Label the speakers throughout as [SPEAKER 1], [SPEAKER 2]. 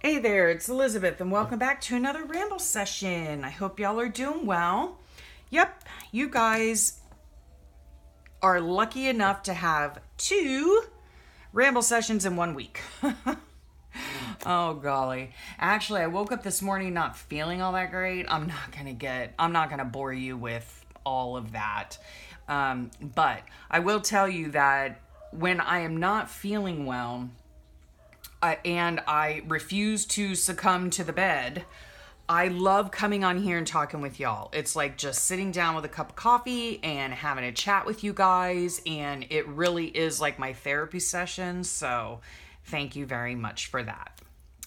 [SPEAKER 1] Hey there, it's Elizabeth, and welcome back to another Ramble session. I hope y'all are doing well. Yep, you guys are lucky enough to have 2 Ramble sessions in 1 week. Oh golly. Actually, I woke up this morning not feeling all that great. I'm not gonna bore you with all of that. But I will tell you that when I am not feeling well, and I refuse to succumb to the bed, I love coming on here and talking with y'all. It's like just sitting down with a cup of coffee and having a chat with you guys, and it really is like my therapy session, so thank you very much for that.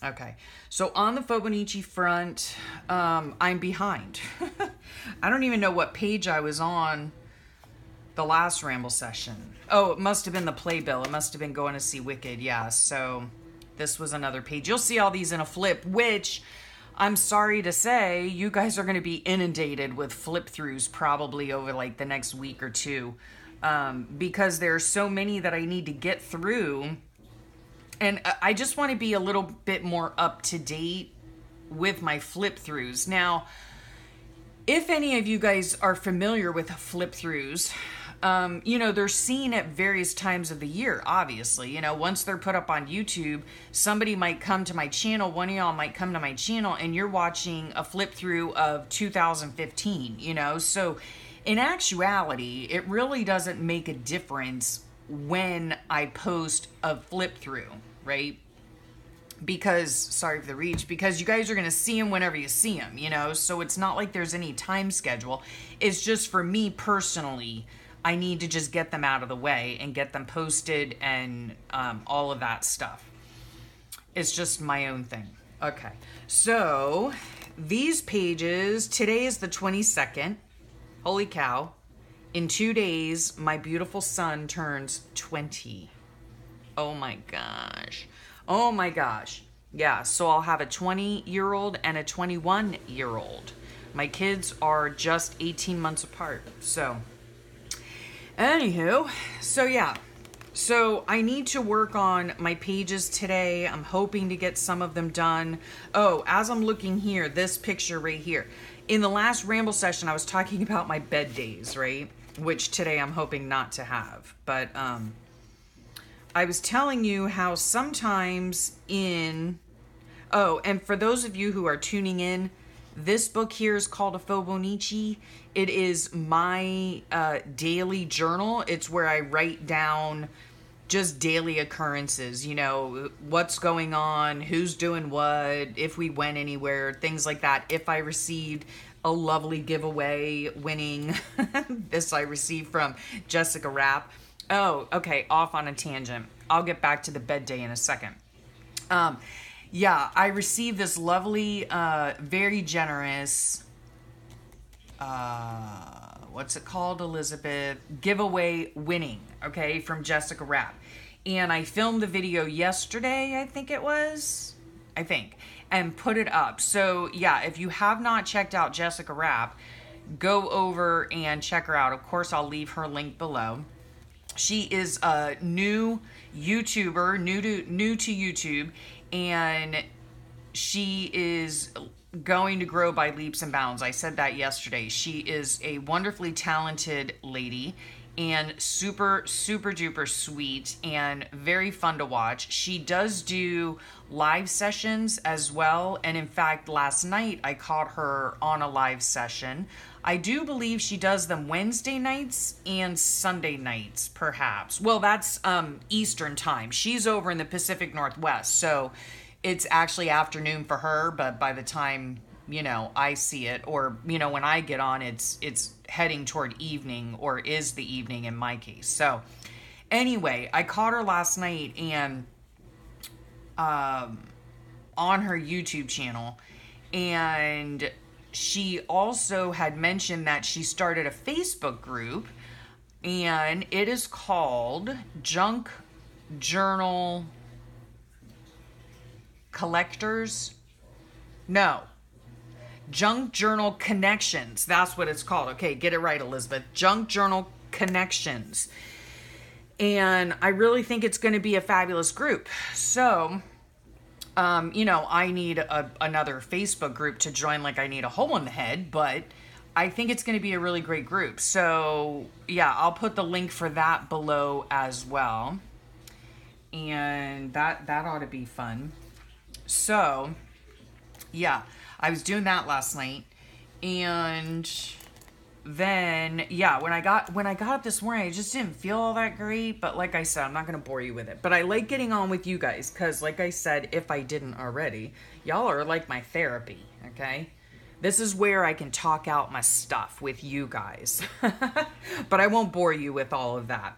[SPEAKER 1] Okay, so on the Fauxbonichi front, I'm behind. I don't even know what page I was on the last Ramble session. Oh, it must have been the playbill. It must have been going to see Wicked, yeah, so this was another page. You'll see all these in a flip, which I'm sorry to say, you guys are going to be inundated with flip throughs probably over like the next week or two, because there's so many that I need to get through. And I just want to be a little bit more up to date with my flip throughs. Now, if any of you guys are familiar with flip throughs, they're seen at various times of the year, obviously. Once they're put up on YouTube, somebody might come to my channel, one of y'all might come to my channel, and you're watching a flip through of 2015, So in actuality, it really doesn't make a difference when I post a flip through, right? Because, sorry for the reach, because you guys are going to see them whenever you see them, So it's not like there's any time schedule. It's just for me personally, I need to just get them out of the way and get them posted and all of that stuff. It's just my own thing. Okay, so these pages, today is the 22nd. Holy cow. In 2 days, my beautiful son turns 20. Oh my gosh. Oh my gosh. Yeah, so I'll have a 20-year-old and a 21-year-old. My kids are just 18 months apart, so anywho, so I need to work on my pages today. I'm hoping to get some of them done. Oh, as I'm looking here, this picture right here. In the last Ramble session, I was talking about my bed days, right? Which today I'm hoping not to have. But I was telling you how sometimes and for those of you who are tuning in, this book here is called a Fauxbonichi. It is my daily journal. It's where I write down just daily occurrences, what's going on, who's doing what, if we went anywhere, things like that. If I received a lovely giveaway winning, this I received from Jessica Rapp. Oh, okay, off on a tangent. I'll get back to the bed day in a second. I received this lovely, very generous, what's it called, Elizabeth? Giveaway winning, okay, from Jessica Rapp. And I filmed the video yesterday, I think, and put it up. So, yeah, if you have not checked out Jessica Rapp, go over and check her out. Of course, I'll leave her link below. She is a new YouTuber, new to YouTube, and she is going to grow by leaps and bounds. I said that yesterday. She is a wonderfully talented lady and super, super duper sweet and very fun to watch. She does do live sessions as well. And in fact, last night I caught her on a live session. I do believe she does them Wednesday nights and Sunday nights, perhaps. Well, that's Eastern time. She's over in the Pacific Northwest, so it's actually afternoon for her, but by the time, I see it, or, when I get on, it's heading toward evening, or is the evening in my case. So anyway, I caught her last night and on her YouTube channel, and she also had mentioned that she started a Facebook group, and it is called Junk Journal Collectors. No. Junk Journal Connections. That's what it's called. Okay, get it right, Elizabeth. Junk Journal Connections. And I really think it's going to be a fabulous group. So I need another Facebook group to join, like I need a hole in the head, but I think it's going to be a really great group. So yeah, I'll put the link for that below as well. And that ought to be fun. So yeah, I was doing that last night. And then yeah, when I got up this morning, I just didn't feel all that great. But like I said, I'm not gonna bore you with it. But I like getting on with you guys, because like I said, if I didn't already, y'all are like my therapy. Okay, this is where I can talk out my stuff with you guys. But I won't bore you with all of that.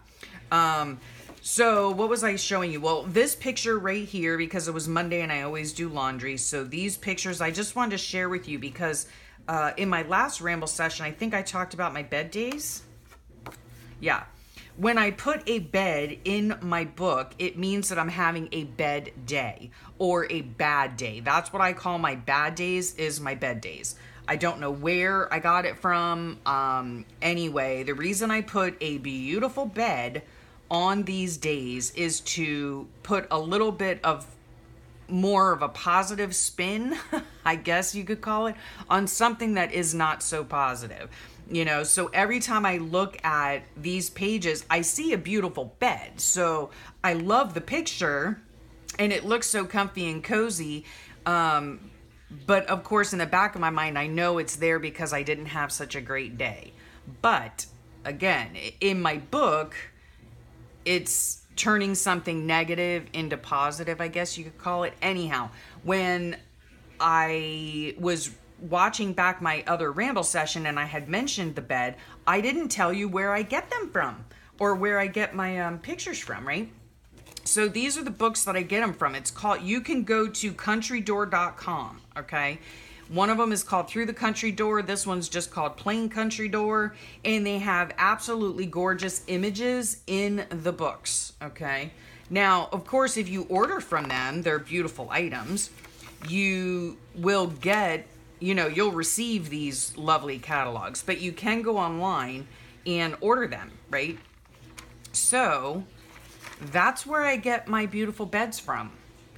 [SPEAKER 1] So what was I showing you? Well, this picture right here, because it was Monday and I always do laundry. So these pictures I just wanted to share with you because in my last Ramble session, I think I talked about my bed days. Yeah. When I put a bed in my book, it means that I'm having a bed day or a bad day. That's what I call my bad days, is my bed days. I don't know where I got it from. Anyway, the reason I put a beautiful bed on these days is to put a little bit of more of a positive spin, I guess you could call it, on something that is not so positive. So every time I look at these pages, I see a beautiful bed. So I love the picture and it looks so comfy and cozy. But of course, in the back of my mind, I know it's there because I didn't have such a great day. But again, in my book, it's turning something negative into positive, I guess you could call it. Anyhow, when I was watching back my other Ramble session and I had mentioned the bed, I didn't tell you where I get them from or where I get my pictures from, right? So these are the books that I get them from. It's called, you can go to countrydoor.com, okay? One of them is called Through the Country Door. This one's just called Plain Country Door. And they have absolutely gorgeous images in the books, okay? Now, of course, if you order from them, they're beautiful items. You will get, you'll receive these lovely catalogs. But you can go online and order them, right? So that's where I get my beautiful beds from.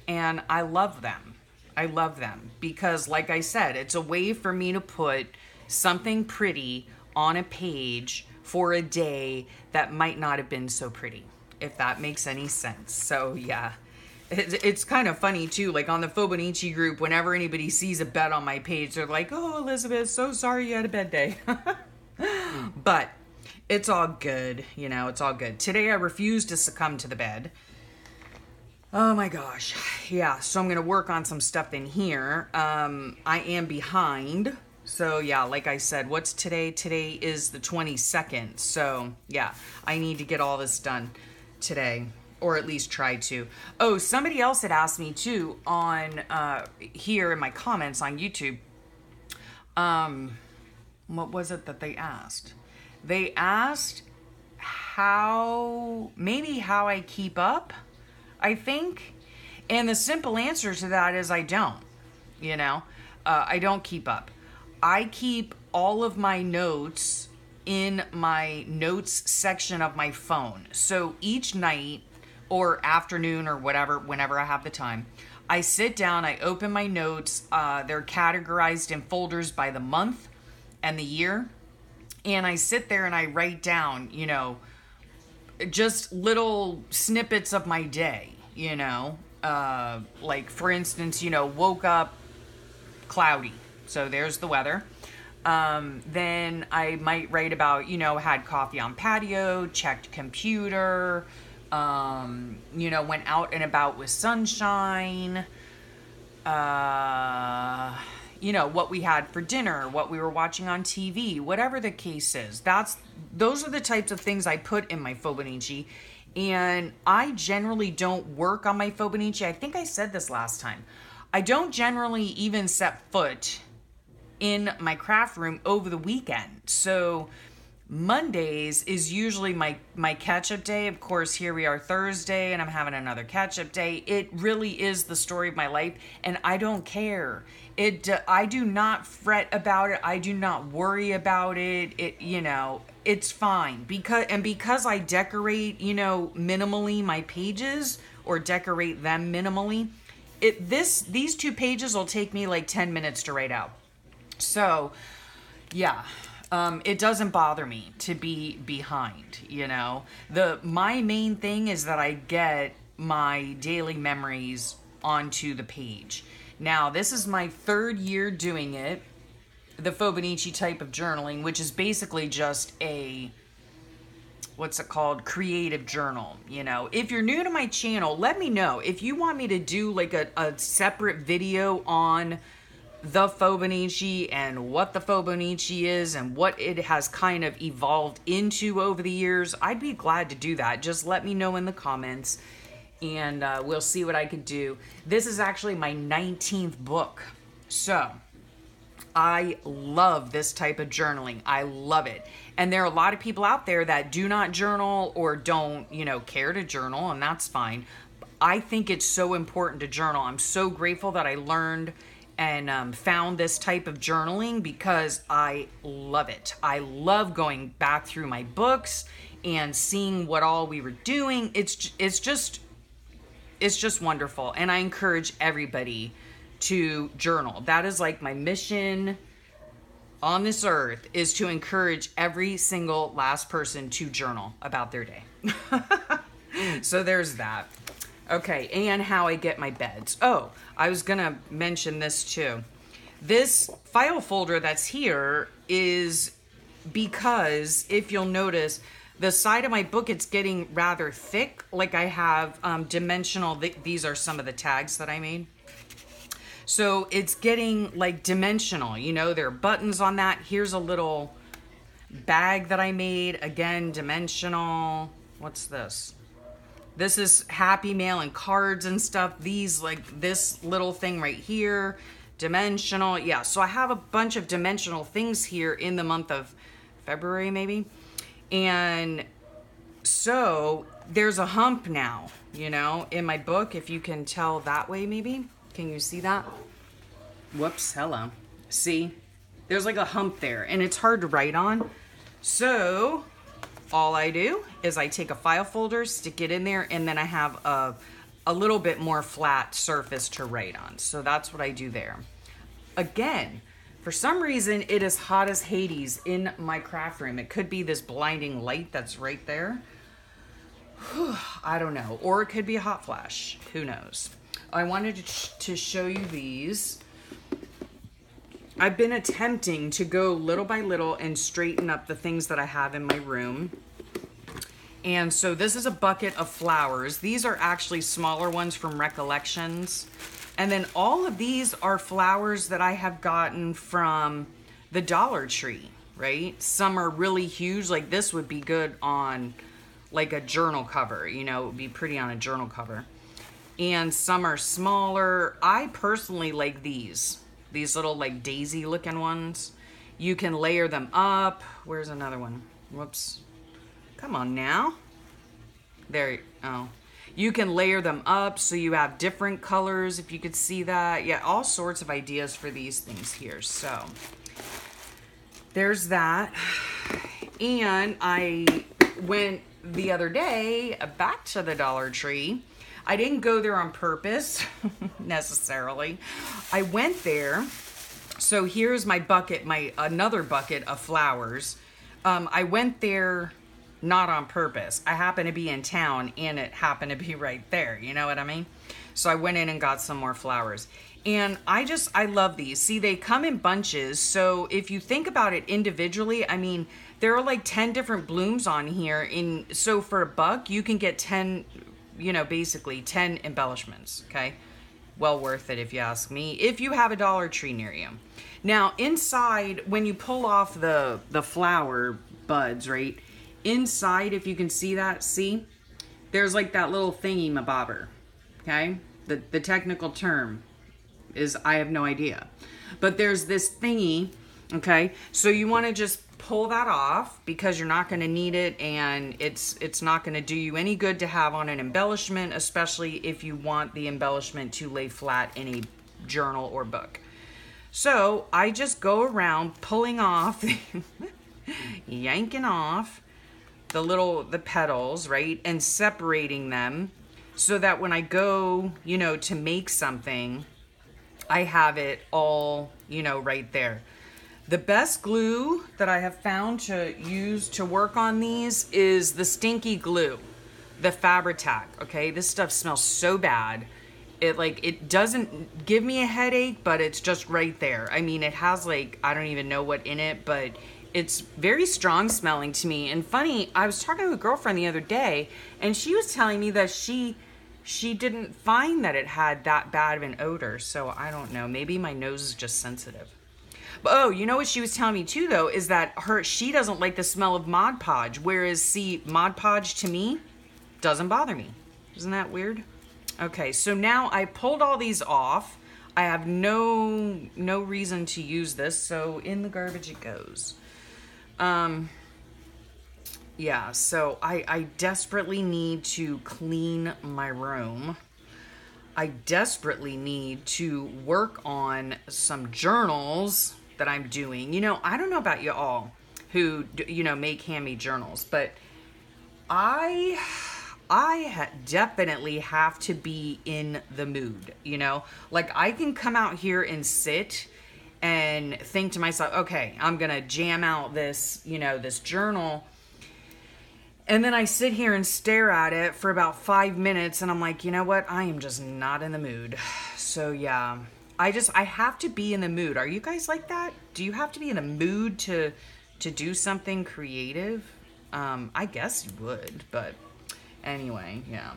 [SPEAKER 1] And I love them. I love them because, like I said, it's a way for me to put something pretty on a page for a day that might not have been so pretty, if that makes any sense. So yeah, it's kind of funny too. Like on the Fauxbonichi group, whenever anybody sees a bed on my page, they're like, "Oh, Elizabeth, so sorry you had a bed day." But it's all good. It's all good. Today I refuse to succumb to the bed. Oh my gosh. Yeah, so I'm going to work on some stuff in here. I am behind. So yeah, like I said, what's today? Today is the 22nd. So yeah, I need to get all this done today, or at least try to. Oh, somebody else had asked me too on here in my comments on YouTube. What was it that they asked? They asked how I keep up, I think. And the simple answer to that is I don't, I don't keep up. I keep all of my notes in my notes section of my phone. So each night or afternoon or whatever, whenever I have the time, I sit down, I open my notes. They're categorized in folders by the month and the year. And I sit there and I write down, just little snippets of my day. Like for instance, woke up cloudy. So there's the weather. Then I might write about, had coffee on patio, checked computer, went out and about with sunshine, what we had for dinner, what we were watching on TV, whatever the case is. Those are the types of things I put in my Fauxbonichi. And I generally don't work on my Fauxbonichi. I think I said this last time. I don't generally even set foot in my craft room over the weekend. So Mondays is usually my catch-up day. Of course, here we are Thursday and I'm having another catch-up day. It really is the story of my life and I don't care. I do not fret about it. I do not worry about it. It's fine because I decorate, minimally my pages or decorate them minimally. these 2 pages will take me like 10 minutes to write out. So, yeah, it doesn't bother me to be behind, you know. My main thing is that I get my daily memories onto the page. Now, this is my 3rd year doing it, the Fauxbonichi type of journaling, which is basically just a, what's it called, creative journal. You know, if you're new to my channel, let me know if you want me to do like a separate video on the Fauxbonichi and what the Fauxbonichi is and what it has kind of evolved into over the years. I'd be glad to do that. Just let me know in the comments, and we'll see what I could do. This is actually my 19th book, so I love this type of journaling. I love it. And there are a lot of people out there that do not journal or don't, you know, care to journal, and that's fine. I think it's so important to journal. I'm so grateful that I learned and found this type of journaling because I love it. I love going back through my books and seeing what all we were doing. It's just wonderful. And I encourage everybody to journal. That is like my mission on this earth, is to encourage every single last person to journal about their day. So there's that. Okay, and how I get my beds. Oh, I was gonna mention this too. This file folder that's here is because, if you'll notice, the side of my book, it's getting rather thick. Like I have dimensional, these are some of the tags that I made. So it's getting like dimensional, you know, there are buttons on that. Here's a little bag that I made, again, dimensional. What's this? This is happy mail and cards and stuff. These, like this little thing right here, dimensional. Yeah, so I have a bunch of dimensional things here in the month of February, maybe. And so there's a hump now, you know, in my book, if you can tell that way, maybe. Can you see that? Whoops, hello. See? There's like a hump there, and it's hard to write on. So all I do is I take a file folder, stick it in there, and then I have a little bit more flat surface to write on. So that's what I do there. Again, for some reason, it is hot as Hades in my craft room. It could be this blinding light that's right there. I don't know. Or it could be a hot flash. Who knows? I wanted to show you these. I've been attempting to go little by little and straighten up the things that I have in my room. And so this is a bucket of flowers. These are actually smaller ones from Recollections. And then all of these are flowers that I have gotten from the Dollar Tree, right? Some are really huge. Like this would be good on like a journal cover, you know, it would be pretty on a journal cover. And some are smaller. I personally like these little like daisy looking ones. You can layer them up. Where's another one? Whoops. Come on now. There, oh. You can layer them up so you have different colors, if you could see that. Yeah, all sorts of ideas for these things here. So there's that. And I went the other day back to the Dollar Tree. I didn't go there on purpose, necessarily. I went there. So here's my bucket, another bucket of flowers. I went there not on purpose. I happened to be in town and it happened to be right there. You know what I mean? So I went in and got some more flowers. And I love these. See, they come in bunches. So if you think about it individually, I mean, there are like 10 different blooms on here. So for $1, you can get 10, you know, basically 10 embellishments, okay? Well worth it if you ask me, if you have a Dollar Tree near you. Now, inside, when you pull off the flower buds, right? Inside, if you can see that, see? There's like that little thingy-mabobber, okay? The technical term is, I have no idea. But there's this thingy, okay? So you want to just pull that off because you're not going to need it, and it's not going to do you any good to have on an embellishment, especially if you want the embellishment to lay flat in a journal or book. So I just go around pulling off, yanking off the petals, right, and separating them so that when I go, you know, to make something, I have it all, you know, right there. The best glue that I have found to use to work on these is the stinky glue, the Fabri-Tac, okay? This stuff smells so bad. It doesn't give me a headache, but it's just right there. I mean, it has like, I don't even know what in it, but it's very strong smelling to me. And funny, I was talking to a girlfriend the other day, and she was telling me that she didn't find that it had that bad of an odor. So I don't know, maybe my nose is just sensitive. But, oh, you know what she was telling me too, though, is that she doesn't like the smell of Mod Podge, whereas, see, Mod Podge to me doesn't bother me. Isn't that weird? Okay, so now I pulled all these off. I have no reason to use this, so in the garbage it goes. Yeah, so I desperately need to clean my room. I desperately need to work on some journals that I'm doing. You know, I don't know about you all who, you know, make handmade journals, but I definitely have to be in the mood, you know? Like, I can come out here and sit and think to myself, okay, I'm gonna jam out this, you know, this journal. And then I sit here and stare at it for about 5 minutes and I'm like, you know what? I am just not in the mood. So yeah, I have to be in the mood. Are you guys like that? Do you have to be in the mood to do something creative? I guess you would, but anyway, yeah.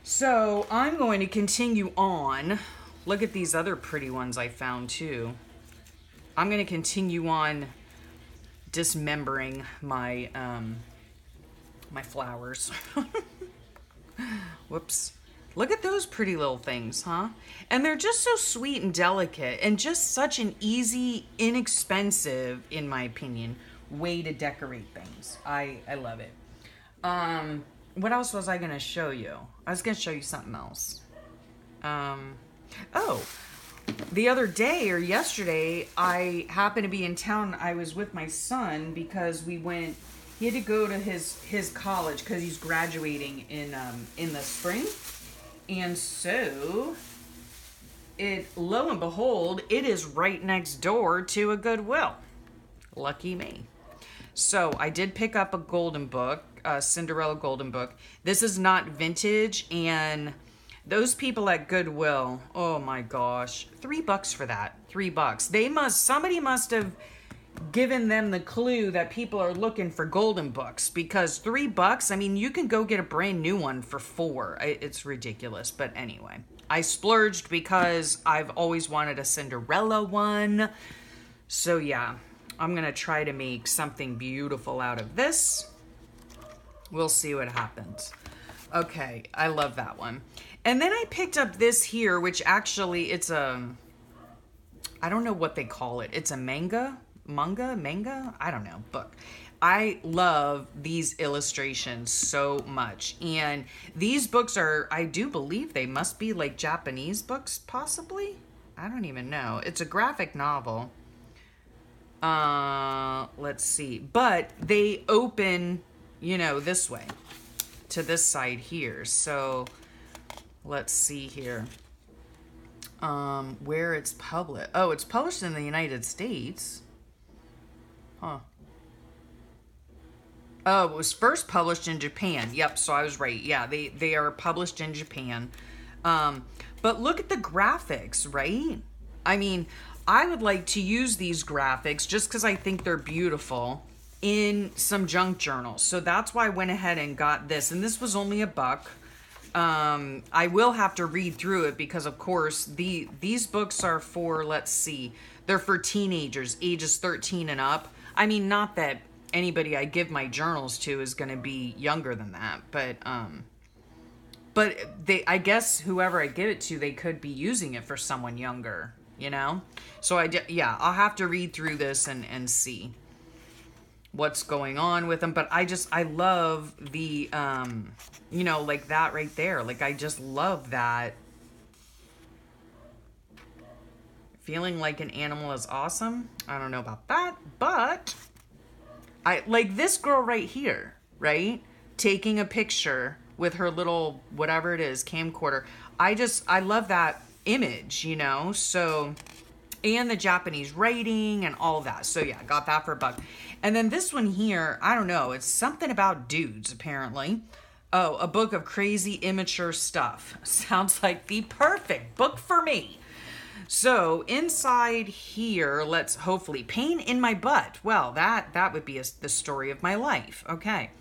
[SPEAKER 1] So I'm going to continue on. Look at these other pretty ones I found too. I'm going to continue on dismembering my, my flowers. Whoops. Look at those pretty little things, huh? And they're just so sweet and delicate and just such an easy, inexpensive, in my opinion, way to decorate things. I love it. What else was I going to show you? I was going to show you something else. Oh, the other day or yesterday, I happened to be in town. I was with my son because he had to go to his college because he's graduating in the spring. And so, lo and behold, it is right next door to a Goodwill. Lucky me. So I did pick up a golden book, a Cinderella golden book. This is not vintage, and those people at Goodwill, oh my gosh, $3 for that, $3. Somebody must have given them the clue that people are looking for golden books, because $3, I mean, you can go get a brand new one for $4. It's ridiculous, but anyway, I splurged because I've always wanted a Cinderella one. So yeah, I'm gonna try to make something beautiful out of this. We'll see what happens. Okay, I love that one. And then I picked up this here, which actually it's I don't know what they call it. It's a manga, I don't know, book. I love these illustrations so much. And these books are, I do believe they must be like Japanese books, possibly. I don't even know. It's a graphic novel. Let's see. But they open, you know, this way to this side here. So let's see here. Where it's published. Oh, it's published in the United States. Huh. Oh, it was first published in Japan. Yep, so I was right. Yeah, they are published in Japan. But look at the graphics, right? I mean, I would like to use these graphics just because I think they're beautiful in some junk journals. So that's why I went ahead and got this. And this was only $1. I will have to read through it because, of course, these books are for, let's see, they're for teenagers, ages 13 and up. I mean, not that anybody I give my journals to is going to be younger than that, but I guess whoever I give it to, they could be using it for someone younger, you know? So yeah, I'll have to read through this and see what's going on with them. But I love the, you know, like that right there. Like, I just love that. Feeling like an animal is awesome. I don't know about that, but I like this girl right here, right? Taking a picture with her little, whatever it is, camcorder. I love that image, you know, so, and the Japanese writing and all that. So yeah, got that for $1. And then this one here, I don't know, it's something about dudes, apparently. Oh, a book of crazy, immature stuff. Sounds like the perfect book for me. So inside here, let's hopefully pain in my butt. Well, that would be the story of my life. Okay.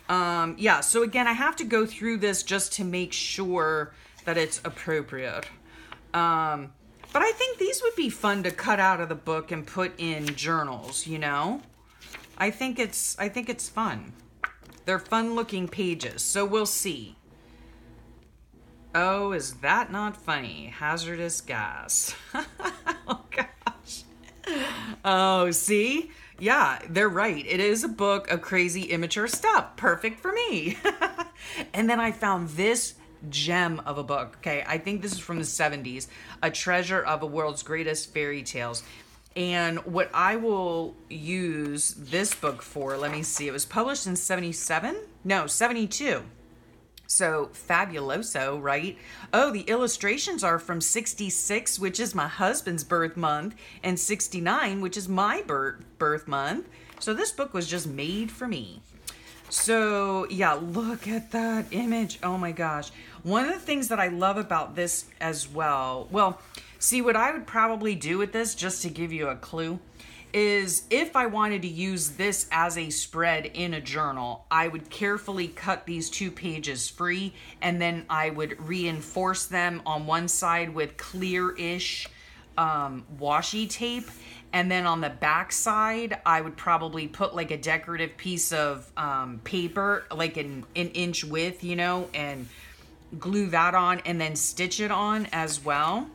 [SPEAKER 1] Yeah, so again, I have to go through this just to make sure that it's appropriate. But I think these would be fun to cut out of the book and put in journals, you know? I think it's fun. They're fun-looking pages, so we'll see. Oh, is that not funny? Hazardous gas. Oh, gosh. Oh, see? Yeah, they're right. It is a book of crazy, immature stuff. Perfect for me. And then I found this gem of a book. Okay, I think this is from the 70s. A Treasure of a World's Greatest Fairy Tales. And what I will use this book for, let me see. It was published in 77? No, 72. So fabuloso, right? Oh, the illustrations are from 66, which is my husband's birth month, and 69, which is my birth month. So this book was just made for me. So yeah, look at that image. Oh my gosh. One of the things that I love about this as well, well, see what I would probably do with this, just to give you a clue, is if I wanted to use this as a spread in a journal, I would carefully cut these 2 pages free, and then I would reinforce them on one side with clear-ish washi tape, and then on the back side, I would probably put like a decorative piece of paper, like an inch width, you know, and glue that on, and then stitch it on as well.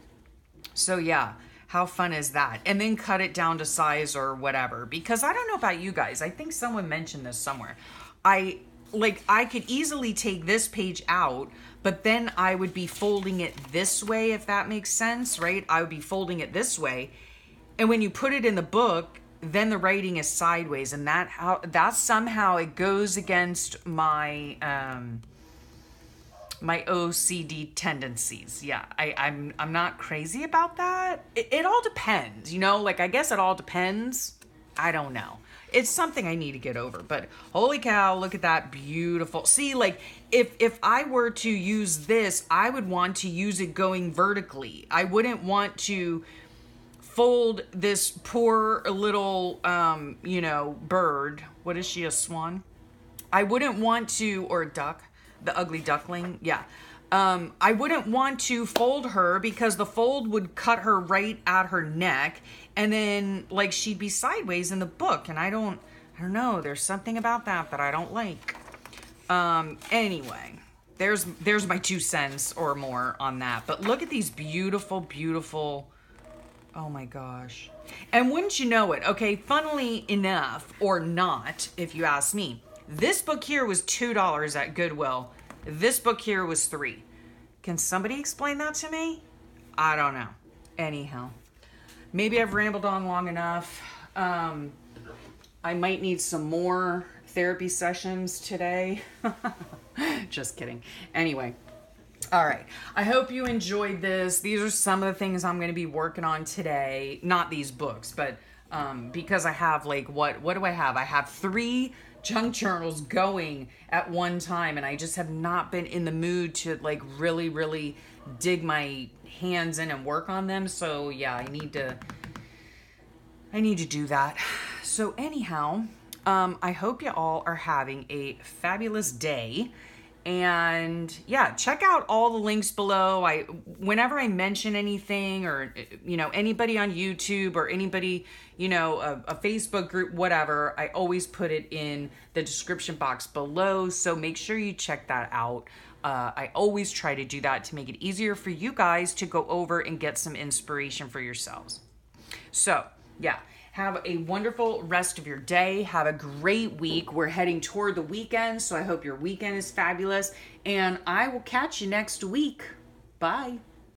[SPEAKER 1] So yeah. How fun is that? And then cut it down to size or whatever. Because I don't know about you guys. I think someone mentioned this somewhere. I could easily take this page out, but then I would be folding it this way, if that makes sense, right? I would be folding it this way. And when you put it in the book, then the writing is sideways. And that somehow it goes against my my OCD tendencies. Yeah, I'm not crazy about that. It all depends, you know, like I guess it all depends. I don't know. It's something I need to get over, but holy cow, look at that beautiful. See, like if I were to use this, I would want to use it going vertically. I wouldn't want to fold this poor little, you know, bird. What is she, a swan? I wouldn't want to, or a duck. The ugly duckling, yeah. I wouldn't want to fold her because the fold would cut her right at her neck, and then like she'd be sideways in the book, and I don't know. There's something about that I don't like. Anyway, there's my 2 cents or more on that. But look at these beautiful, beautiful. Oh my gosh. And wouldn't you know it? Okay, funnily enough, or not, if you ask me. This book here was $2 at Goodwill. This book here was $3. Can somebody explain that to me? I don't know. Anyhow, maybe I've rambled on long enough. I might need some more therapy sessions today. Just kidding. Anyway. All right. I hope you enjoyed this. These are some of the things I'm going to be working on today. Not these books, but because I have like, what do I have? I have 3 junk journals going at one time, and I just have not been in the mood to like really dig my hands in and work on them. So yeah, I need to do that. So anyhow, I hope you all are having a fabulous day. And yeah, check out all the links below. Whenever I mention anything, or, you know, anybody on YouTube or anybody, you know, a Facebook group, whatever, I always put it in the description box below. So make sure you check that out. I always try to do that to make it easier for you guys to go over and get some inspiration for yourselves. So yeah. Have a wonderful rest of your day. Have a great week. We're heading toward the weekend, so I hope your weekend is fabulous. And I will catch you next week. Bye.